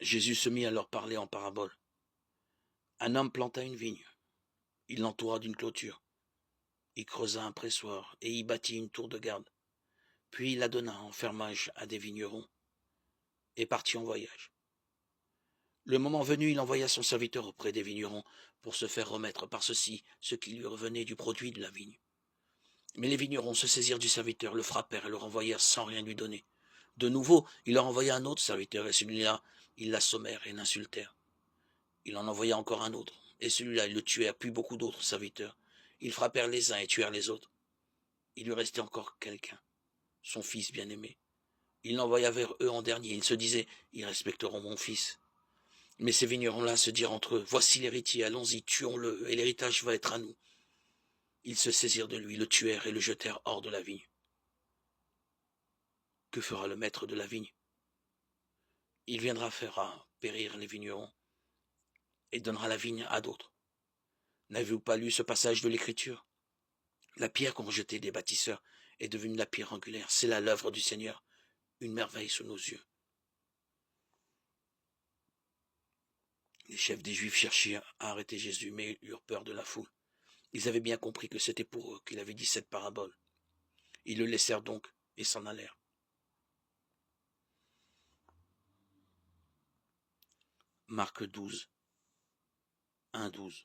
Jésus se mit à leur parler en parabole. Un homme planta une vigne. Il l'entoura d'une clôture. Il creusa un pressoir et y bâtit une tour de garde. Puis il la donna en fermage à des vignerons et partit en voyage. Le moment venu, il envoya son serviteur auprès des vignerons pour se faire remettre par ceux-ci ce qui lui revenait du produit de la vigne. Mais les vignerons se saisirent du serviteur, le frappèrent et le renvoyèrent sans rien lui donner. De nouveau, il leur envoya un autre serviteur, et celui-là, ils l'assommèrent et l'insultèrent. Il en envoya encore un autre, et celui-là, ils le tuèrent, puis beaucoup d'autres serviteurs. Ils frappèrent les uns et tuèrent les autres. Il lui restait encore quelqu'un, son fils bien-aimé. Il l'envoya vers eux en dernier. Il se disait, ils respecteront mon fils. Mais ces vignerons-là se dirent entre eux, voici l'héritier, allons-y, tuons-le, et l'héritage va être à nous. Ils se saisirent de lui, le tuèrent et le jetèrent hors de la vigne. Que fera le maître de la vigne? Il viendra faire périr les vignerons et donnera la vigne à d'autres. N'avez-vous pas lu ce passage de l'Écriture? La pierre qu'ont rejetée les bâtisseurs est devenue la pierre angulaire. C'est là l'œuvre du Seigneur, une merveille sous nos yeux. Les chefs des Juifs cherchèrent à arrêter Jésus, mais eurent peur de la foule. Ils avaient bien compris que c'était pour eux qu'il avait dit cette parabole. Ils le laissèrent donc et s'en allèrent. Marc 12, 1-12.